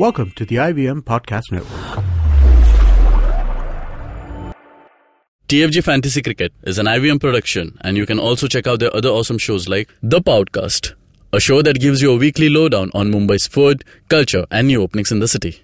Welcome to the IVM Podcast Network. TFG Fantasy Cricket is an IVM production, and you can also check out their other awesome shows like The Podcast, a show that gives you a weekly lowdown on Mumbai's food, culture, and new openings in the city.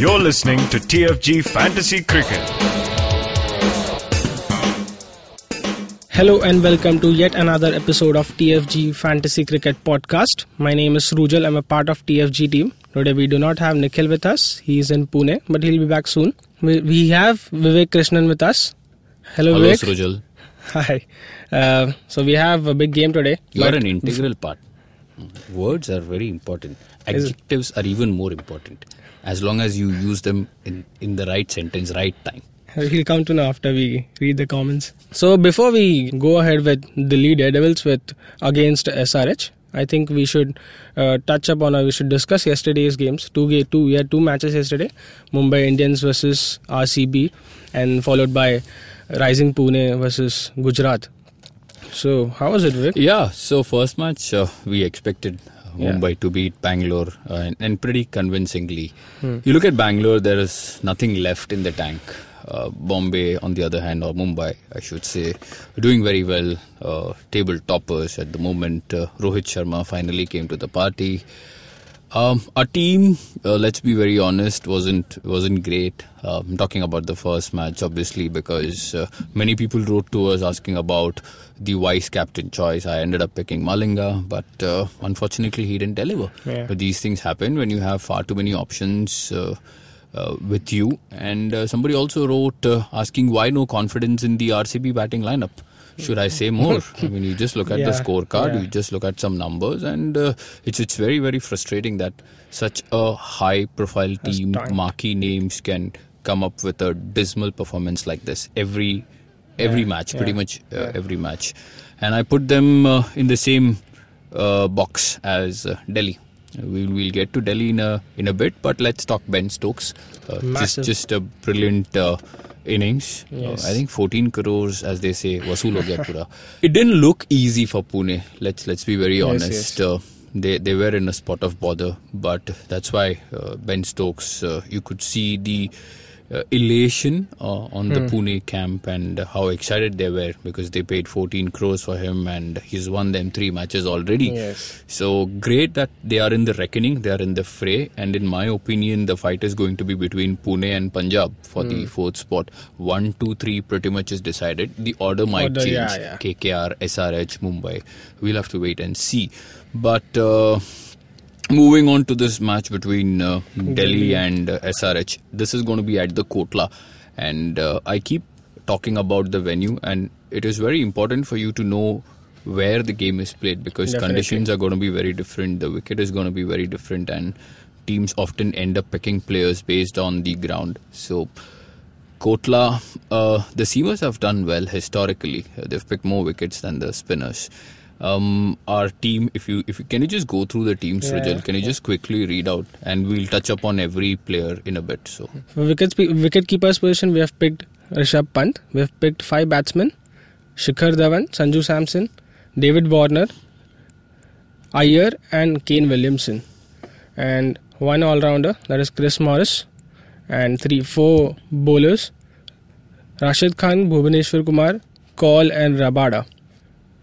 You're listening to TFG Fantasy Cricket. Hello and welcome to yet another episode of TFG Fantasy Cricket Podcast. My name is Rujal. I'm a part of TFG team. Today we do not have Nikhil with us. He is in Pune, but he'll be back soon. We have Vivek Krishnan with us. Hello Vivek. Hello Rujal. Hi. So we have a big game today. You are an integral part. Words are very important. Adjectives are even more important. As long as you use them in the right sentence, right time. We'll come to know after we read the comments. So before we go ahead with Delhi Daredevils against SRH, I think we should we should discuss yesterday's games. We had two matches yesterday. Mumbai Indians versus RCB and followed by Rising Pune versus Gujarat. So how was it, Vivek? Yeah, so first match we expected Mumbai to beat Bangalore and pretty convincingly. You look at Bangalore, there is nothing left in the tank. Bombay, on the other hand, or Mumbai, I should say, doing very well. Table toppers at the moment. Rohit Sharma finally came to the party. Our team, let's be very honest, wasn't great. I'm talking about the first match, obviously, because many people wrote to us asking about the vice captain choice. I ended up picking Malinga, but unfortunately, he didn't deliver. Yeah. But these things happen when you have far too many options with you. And somebody also wrote asking why no confidence in the RCB batting lineup. Should I say more? I mean, you just look at the scorecard, you just look at some numbers, and it's very, very frustrating that such a high-profile team, marquee names can come up with a dismal performance like this every match, pretty much every match. And I put them in the same box as Delhi. We'll get to Delhi in a bit, but let's talk Ben Stokes. Just a brilliant innings. Yes. I think 14 crores, as they say, vasool ho gaya pura. It didn't look easy for Pune. Let's be very honest. Yes. They were in a spot of bother, but that's why Ben Stokes. You could see the elation on the Pune camp and how excited they were because they paid 14 crores for him and he's won them 3 matches already. Yes. So great that they are in the reckoning, they are in the fray, and in my opinion the fight is going to be between Pune and Punjab for the 4th spot. 1, 2, 3 pretty much is decided. The order might change. KKR, SRH, Mumbai. We'll have to wait and see. But moving on to this match between Delhi and SRH, this is going to be at the Kotla, and I keep talking about the venue, and it is very important for you to know where the game is played because conditions are going to be very different, the wicket is going to be very different, and teams often end up picking players based on the ground. So Kotla, the seamers have done well historically. They've picked more wickets than the spinners. Our team, if you can you just go through the teams, Rajal? Can you just quickly read out, and we'll touch upon every player in a bit. So for wicket keeper's position, we have picked Rishabh Pant. We have picked 5 batsmen: Shikhar Dhawan, Sanju Samson, David Warner, Iyer, and Kane Williamson. And 1 all-rounder, that is Chris Morris, and 4 bowlers: Rashid Khan, Bhuvaneshwar Kumar, Kaul, and Rabada.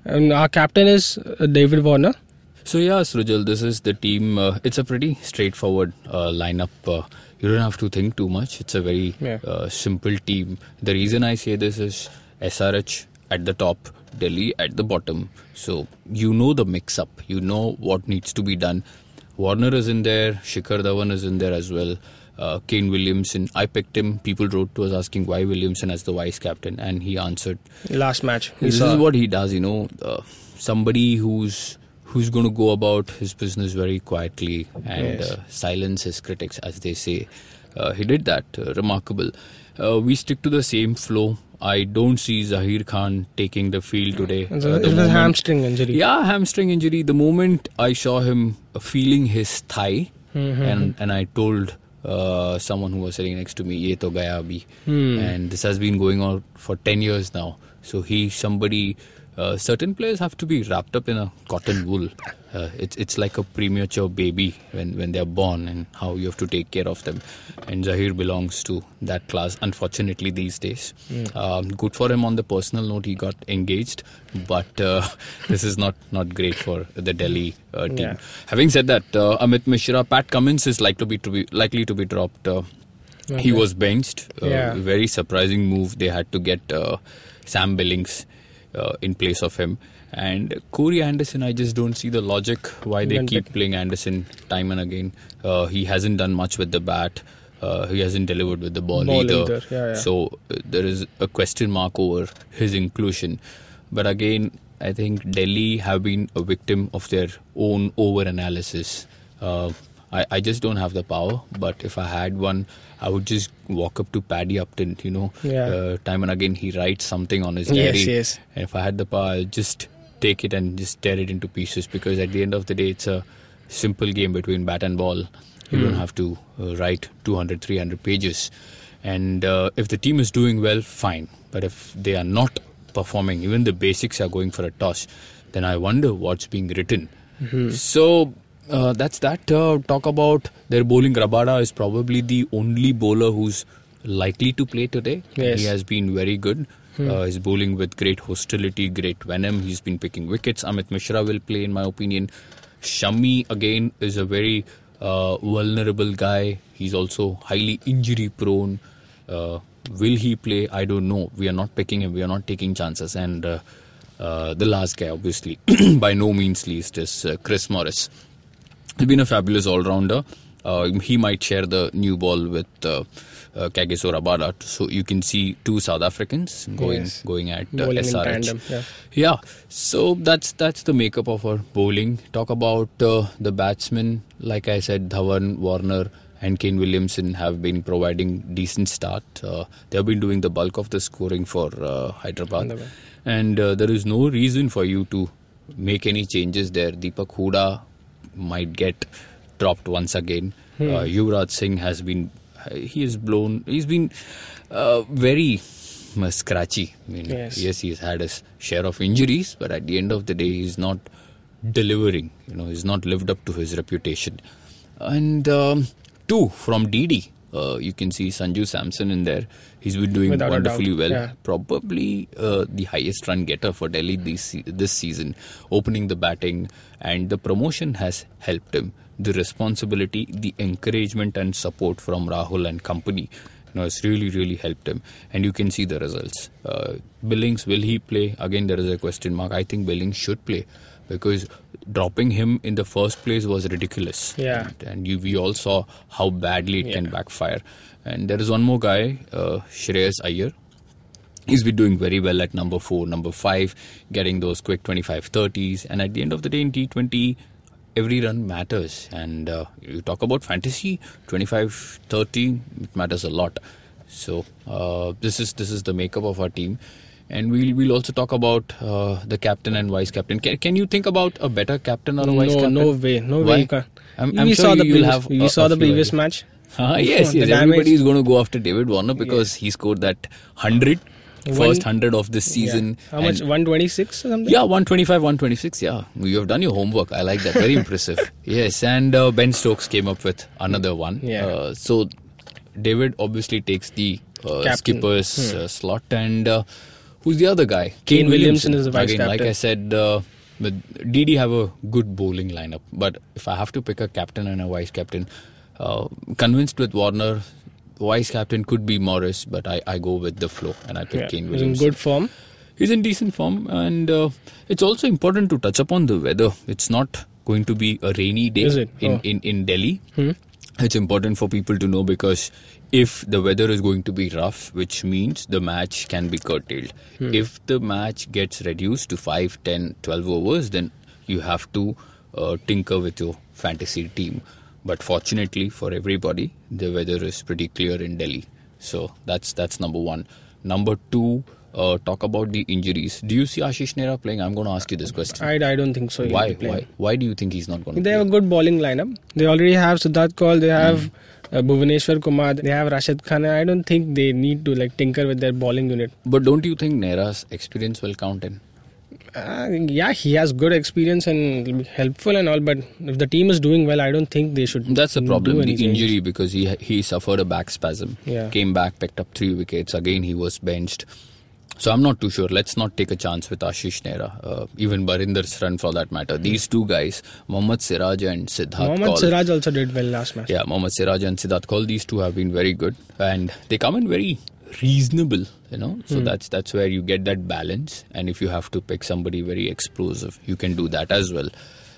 And our captain is David Warner. So yeah, Srujal, this is the team. It's a pretty straightforward lineup. You don't have to think too much. It's a very simple team. The reason I say this is SRH at the top, Delhi at the bottom. So you know the mix-up. You know what needs to be done. Warner is in there. Shikhar Dhawan is in there as well. Kane Williamson, I picked him. People wrote to us asking why Williamson as the vice captain, and he answered. Last match. This is what he does, somebody who's going to go about his business very quietly and silence his critics, as they say. He did that. Remarkable. We stick to the same flow. I don't see Zahir Khan taking the field today. It was a hamstring injury. Yeah, hamstring injury. The moment I saw him feeling his thigh, and I told someone who was sitting next to me, ye to gaya abhi. And this has been going on for 10 years now. So somebody certain players have to be wrapped up in a cotton wool. It's like a premature baby when they're born, and how you have to take care of them. And Zahir belongs to that class, unfortunately, these days. Good for him on the personal note, he got engaged, but this is not great for the Delhi team. Yeah. Having said that, Amit Mishra, Pat Cummins is likely to be dropped. He was benched. Very surprising move. They had to get Sam Billings in place of him. And Corey Anderson, I just don't see the logic why they keep playing Anderson time and again. He hasn't done much with the bat. He hasn't delivered with the ball either. So there is a question mark over his inclusion. But again, I think Delhi have been a victim of their own over-analysis. I just don't have the power, but if I had one, I would just walk up to Paddy Upton, time and again he writes something on his diary. Yes. And if I had the power, I'll just take it and just tear it into pieces, because at the end of the day, it's a simple game between bat and ball. You don't have to write 200, 300 pages. And if the team is doing well, fine. But if they are not performing, even the basics are going for a toss, then I wonder what's being written. So that's that. Talk about their bowling. Rabada is probably the only bowler who's likely to play today. Yes. He has been very good. He's bowling with great hostility, great venom. He's been picking wickets. Amit Mishra will play, in my opinion. Shami, again, is a very vulnerable guy. He's also highly injury prone. Will he play? I don't know. We are not picking him. We are not taking chances. And the last guy, obviously, by no means least, is Chris Morris. He's been a fabulous all-rounder. He might share the new ball with Kagiso Rabada. So you can see two South Africans going at SRH. Yeah, so that's the makeup of our bowling. Talk about the batsmen. Like I said, Dhawan, Warner and Kane Williamson have been providing decent start. They have been doing the bulk of the scoring for Hyderabad. And there is no reason for you to make any changes there. Deepak Hooda might get dropped once again. Yuvraj Singh has been... He's been very scratchy. I mean, yes, he's had his share of injuries, but at the end of the day, he's not delivering. He's not lived up to his reputation. And two from DD. You can see Sanju Samson in there. He's been doing wonderfully well. Yeah. Probably the highest run getter for Delhi this season. Opening the batting, and the promotion has helped him. The responsibility, the encouragement and support from Rahul and company has really, really helped him. And you can see the results. Billings, will he play? Again, there is a question mark. I think Billings should play, because dropping him in the first place was ridiculous. Yeah. And we all saw how badly it can backfire. And there is one more guy, Shreyas Iyer. He's been doing very well at number 4, number 5, getting those quick 25-30s. And at the end of the day in T20, every run matters. And you talk about fantasy, 25-30, it matters a lot. So this is the makeup of our team. And we'll also talk about the captain and vice captain. Can you think about a better captain or a vice captain? No way. Why? You can't. I'm sure We saw the previous match. Yes. Everybody is going to go after David Warner because he scored that 100. First 100 of this season. How much? 126 or something? Yeah, 125, 126. Yeah, you have done your homework. I like that. Very impressive. Yes, and Ben Stokes came up with another one. Yeah. So David obviously takes the skipper's slot. And who's the other guy? Kane Williamson is the vice captain. Like I said, DD have a good bowling lineup. But if I have to pick a captain and a vice captain, convinced with Warner, vice captain could be Morris, but I go with the flow and I pick Kane Williamson. He's in good form. He's in decent form, and it's also important to touch upon the weather. It's not going to be a rainy day in Delhi. It's important for people to know, because if the weather is going to be rough, which means the match can be curtailed. If the match gets reduced to 5, 10, 12 overs, then you have to tinker with your fantasy team. But fortunately for everybody, the weather is pretty clear in Delhi. So that's number one. Number two, talk about the injuries. Do you see Ashish Nehra playing? I'm going to ask you this question. I don't think so. Why do you think he's not going to play? They have a good bowling lineup. They already have Siddharth Kaul. They have Bhuvaneshwar Kumar. They have Rashid Khan. I don't think they need to tinker with their bowling unit. But don't you think Nehra's experience will count in? Yeah, he has good experience and will be helpful and all, but if the team is doing well, I don't think they should. That's the problem, do any the injury, change. because he suffered a back spasm. Yeah. Came back, picked up 3 wickets. Again, he was benched. So I'm not too sure. Let's not take a chance with Ashish Nehra, even Barinder's run for that matter. These two guys, Mohammad Siraj and Siddharth Mohammad Kaul. Siraj also did well last match. Yeah, Mohammad Siraj and Siddharth Kaul, these two have been very good, and they come in very reasonable, So that's where you get that balance. And if you have to pick somebody very explosive, you can do that as well.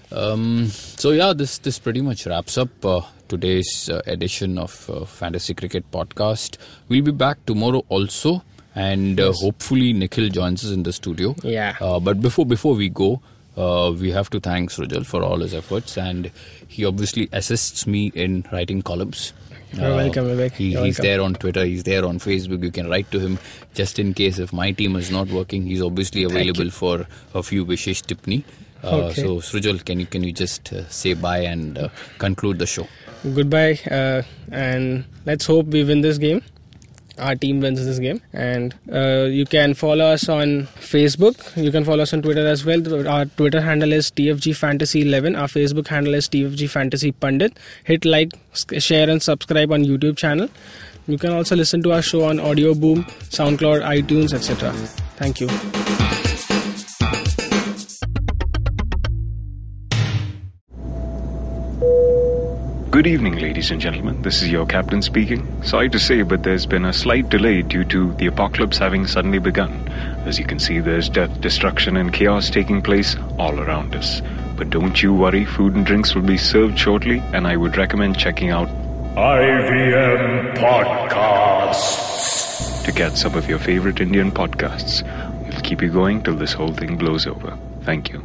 So yeah, this pretty much wraps up today's edition of Fantasy Cricket Podcast. We'll be back tomorrow also. And hopefully Nikhil joins us in the studio. Yeah. But before we go, we have to thank Srujal for all his efforts, and he obviously assists me in writing columns. You're welcome, Vivek. He's welcome. there on Twitter, he's there on Facebook. You can write to him just in case if my team is not working. He's obviously available for a few Vishesh Tipni. Okay. So Srujal, can you just say bye and conclude the show? Goodbye, and let's hope we win this game. Our team wins this game. And you can follow us on Facebook. You can follow us on Twitter as well. Our Twitter handle is TFG Fantasy 11. Our Facebook handle is TFG Fantasy Pundit. Hit like, share and subscribe on YouTube channel. You can also listen to our show on Audio Boom, SoundCloud, iTunes, etc. Thank you. Good evening, ladies and gentlemen. This is your captain speaking. Sorry to say, but there's been a slight delay due to the apocalypse having suddenly begun. As you can see, there's death, destruction, and chaos taking place all around us. But don't you worry, food and drinks will be served shortly, and I would recommend checking out IVM Podcasts to get some of your favorite Indian podcasts. We'll keep you going till this whole thing blows over. Thank you.